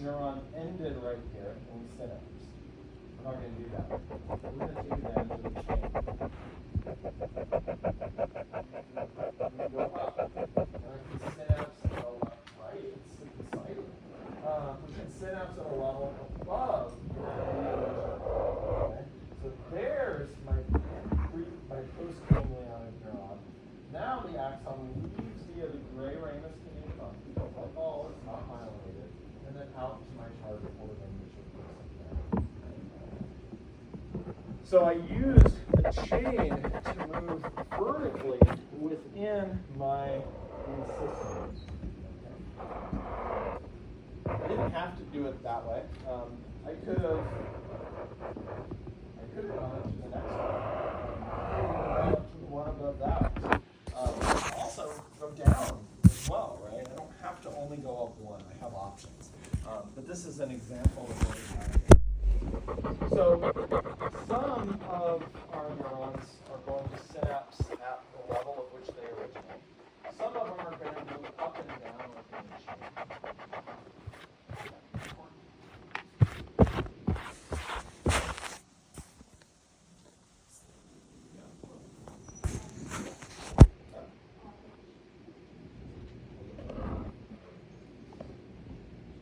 neuron ended right here in the synapse. We're not going to do that. We're going to take advantage of the chain. We go up. The synapse at a level, right? It's exciting. We can synapse at a level above. Okay? So there's my postganglionic neuron. Now the axon leaves via the gray ramus kinase, like all, it's not myelinated, and then out to my target organ, which is this. So I use the chain to move vertically within my system. I didn't have to do it that way. I could have gone to the next one. Up to the one above that. Also go down as well, right? I don't have to only go up one. I have options. But this is an example of what we have. So some of our neurons are going to synapse at the level at which they originate. Some of them are going to move up and down within the chain.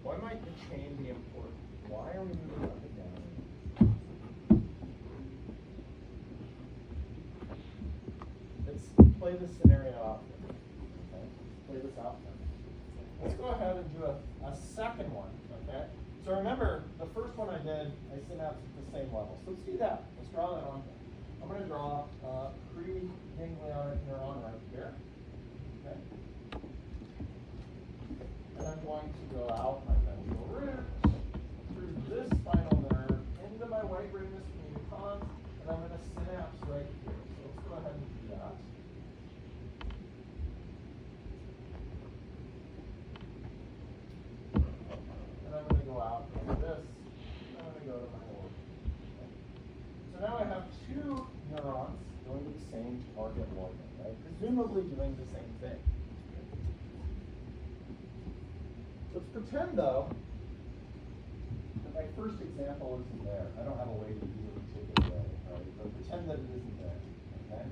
Why might the chain be important? Why are we moving up and down? Let's play this scenario out. Okay? Play this out. Let's go ahead and do a second one. Okay? So remember, the first one I did, I synapsed at the same level. So let's do that. Let's draw that on here. I'm going to draw a preganglionic neuron right here. Okay? And I'm going to go out my ventral root through this spinal nerve into my white ramus communicans, and I'm going to synapse right here. So let's go ahead and do that. And I'm going to go out like this, and I'm going to go to my organ. Okay. So now I have two neurons going to the same target organ, right? Presumably doing the same thing. Let's pretend, though, that my first example isn't there. I don't have a way to easily take it away, right? But pretend that it isn't there, okay?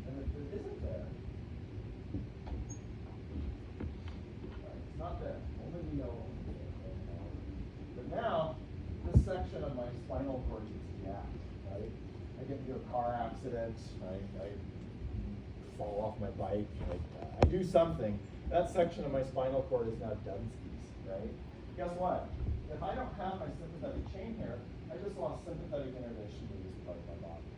And if it isn't there, right, it's not there. Only we know what it's there right now. But now, this section of my spinal cord is jacked, right? I get into a car accident, right? I fall off my bike, I do something. That section of my spinal cord is now Dunsky's, right? Guess what? If I don't have my sympathetic chain here, I just lost sympathetic innervation to this part of my body.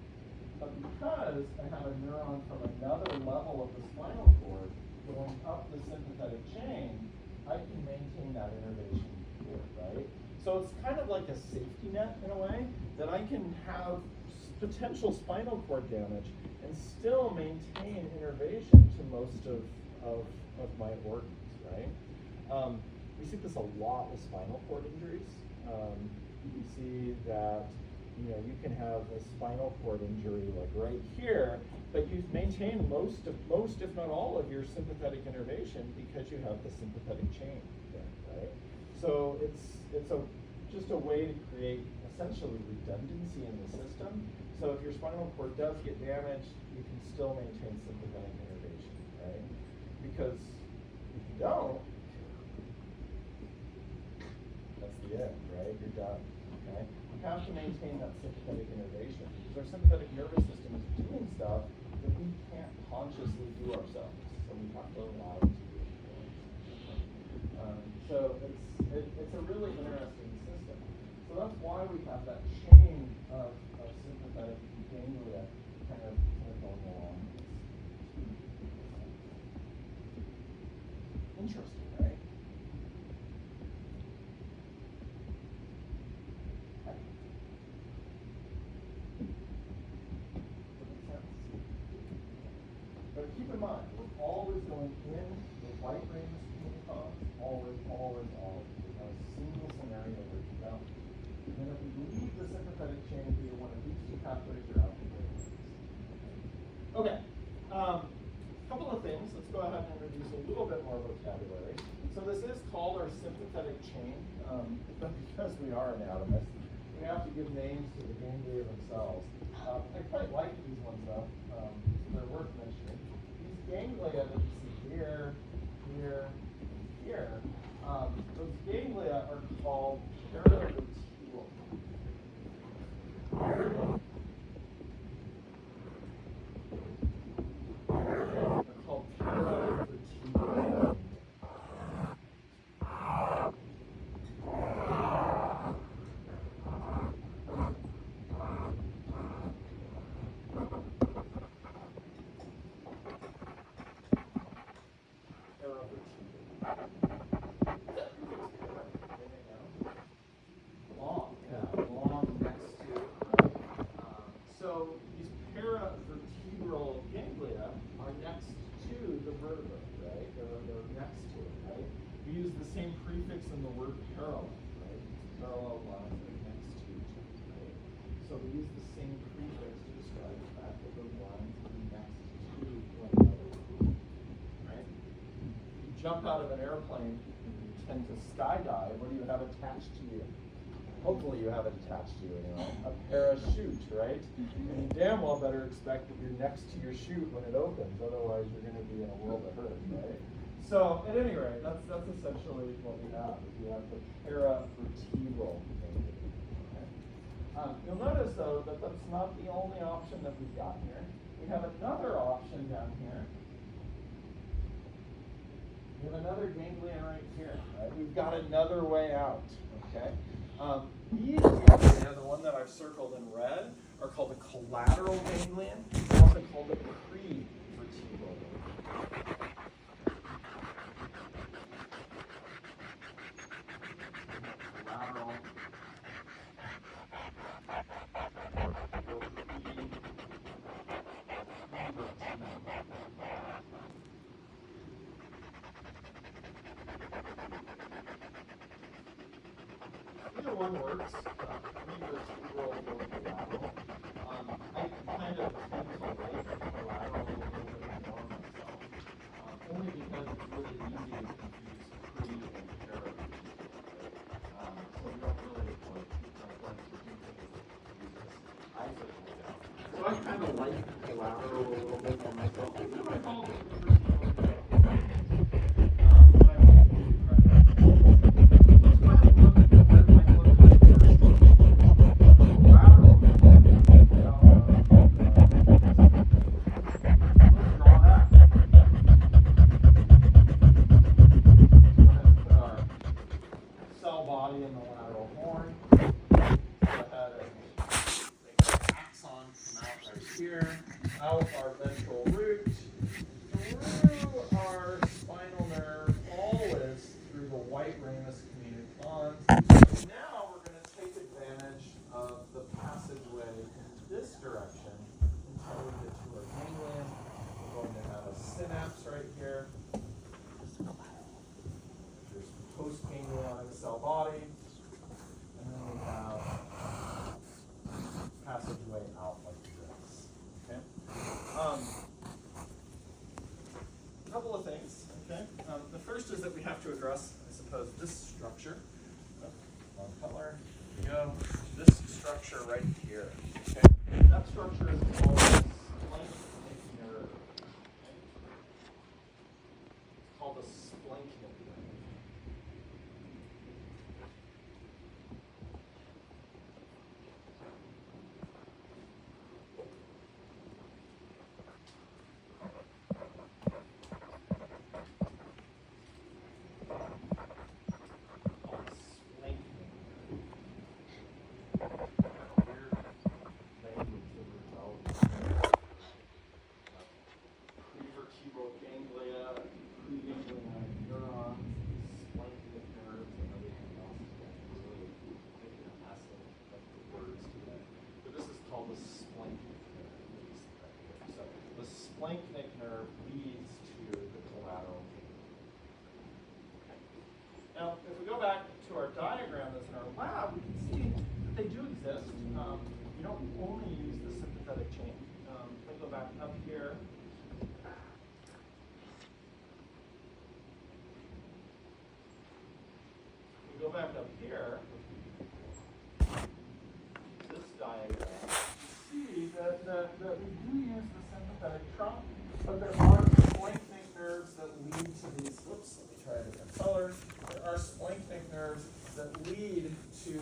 But because I have a neuron from another level of the spinal cord going up the sympathetic chain, I can maintain that innervation here, right? So it's kind of like a safety net in a way, that I can have potential spinal cord damage and still maintain innervation to most of my organs, right? We see this a lot with spinal cord injuries. You see that you can have a spinal cord injury like right here, but you've maintained most if not all of your sympathetic innervation because you have the sympathetic chain there, right? So it's just a way to create essentially redundancy in the system. So if your spinal cord does get damaged, you can still maintain sympathetic innervation, right? Because if you don't, that's the end, right? You're done, okay? You have to maintain that sympathetic innervation because our sympathetic nervous system is doing stuff that we can't consciously do ourselves. So we have to allow it to do it. So it's a really interesting system. So that's why we have that chain of sympathetic ganglia kind of going along. Interesting, right? Makes sense. But keep in mind, we're always going in the white ramus communicans, always. There's not a single scenario where you don't. And then if we leave the sympathetic chain via one of these two pathways, you're out the brain. Okay. Couple couple of things. Let's go ahead and introduce a little bit more vocabulary. So this is called our sympathetic chain, but because we are anatomists, we have to give names to the ganglia themselves. I quite like these ones though, so they're worth mentioning. These ganglia that you see here, here, here, those ganglia are called paravertebral. They're called paravertebral. Long next to, so these paravertebral ganglia are next to the vertebra, right? They're next to it, right? We use the same prefix in the word parallel, right? Parallel lines are next to each other, right? So we use the same prefix to describe the fact that those lines are next to one another, right? You jump out of an airplane and you tend to skydive. What do you have attached to you? Hopefully you have it attached to you anyway. A parachute, right? And you damn well better expect that you're next to your chute when it opens, otherwise you're going to be in a world of hurt, right? So at any rate, that's essentially what we have. We have the paravertebral ganglia. Okay? You'll notice though that that's not the only option that we've got here. We have another option down here. We have another ganglia right here. Right? We've got another way out. Okay. These ganglia, the one that I've circled in red, are called the collateral ganglion. They're also called the prevertebral ganglion. Collateral. Either one works. Prevertebral or collateral. I kind of tend to like collateral a little bit more myself, only because it's really easy to confuse pre and paravertebral. So we don't really like to do things isolated. So I kind of like collateral a little bit more myself. I think I call it body in the lateral horn. Go ahead and make an axon come out right here, out our ventral root, through our spinal nerve, always through the white ramus communicans. Now we're going to take advantage of the passageway in this direction until we get to our ganglion. We're going to have a synapse right here. There's postganglionic cell body, and then we have passageway out like this. Okay. A couple of things. Okay. The first is that we have to address, I suppose, this structure. Wrong color. Here we go. This structure right here. Okay. That structure is called the splanchnic nerve. Okay. It's called the splanchnic nerve. Prevertebral ganglia, preganglionic neurons, splanchnic nerves, and everything else. It's really taking a mess of the words today. But this is called the splanchnic nerve. So the splanchnic nerve leads to the collateral ganglia. Okay. Now, if we go back to our diagram that's in our lab, we can see that they do exist. You don't only use the sympathetic chain. If I go back up here, back up here, this diagram, you see that we do use the sympathetic trunk, but there are splanchnic nerves that lead to these, oops, let me try a different color. There are splanchnic nerves that lead to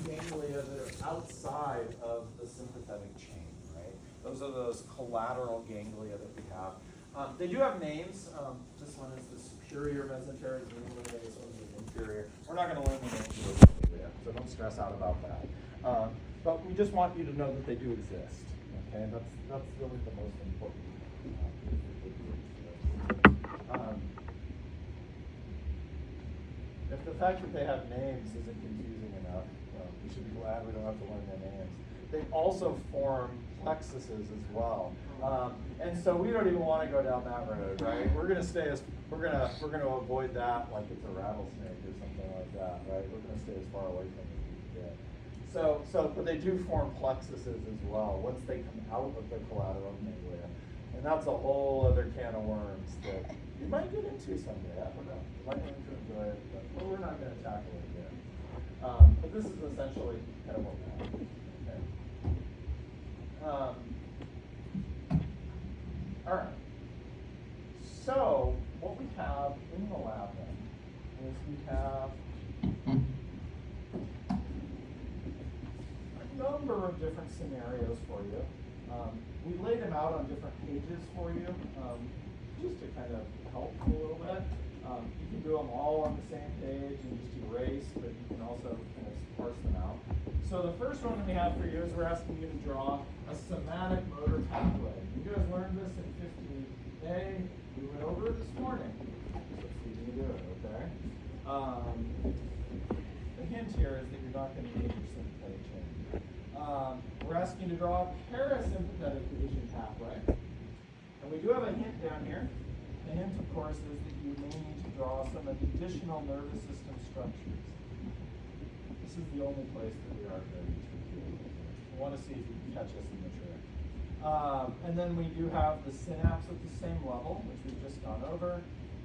ganglia that are outside of the sympathetic chain, right? Those are those collateral ganglia that we have. They do have names. This one is the superior mesenteric ganglia, this one is the inferior. We're not going to learn the names of those ganglia, so don't stress out about that. But we just want you to know that they do exist, okay? That's really the most important. If the fact that they have names isn't confusing enough, we should be glad we don't have to learn their names. They also form plexuses as well, and so we don't even want to go down that road, right? We're going to avoid that like it's a rattlesnake or something like that, right? We're going to stay as far away from it as we can. But they do form plexuses as well once they come out of the collateral ganglia, and that's a whole other can of worms that you might get into someday. I don't know. You might want to enjoy it, but we're not going to tackle it here. But this is essentially kind of what we have. Okay. All right. So what we have in the lab then is we have a number of different scenarios for you. We laid them out on different pages for you, just to kind of help a little bit. You can do them all on the same page and just erase, but you can also kind of parse them out. So the first one that we have for you is we're asking you to draw a somatic motor pathway. You guys learned this in 15A. We went over it this morning. So let's see if you can do it, okay? The hint here is that you're not going to need your sympathetic chain. We're asking you to draw a parasympathetic division pathway. And we do have a hint down here. The hint, of course, is that you may need to draw some additional nervous system structures. This is the only place that we are very tricky. I want to see if you can catch us in the trick. And then we do have the synapse at the same level, which we've just gone over.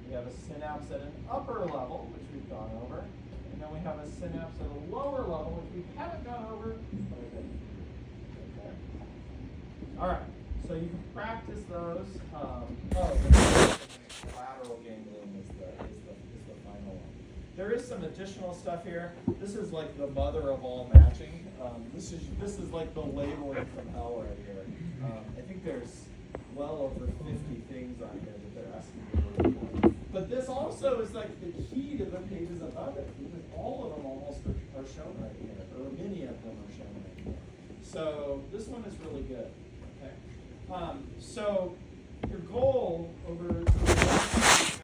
We have a synapse at an upper level, which we've gone over. And then we have a synapse at a lower level, which we haven't gone over. Okay. All right. So you can practice those. The lateral ganglion is the final one. There is some additional stuff here. This is like the mother of all matching. This is like the labeling from hell right here. I think there's well over 50 things on here that they're asking you to look for. But this also is like the key to the pages above it, because all of them almost are shown right here, or many of them are shown right here. So this one is really good. Okay. So your goal over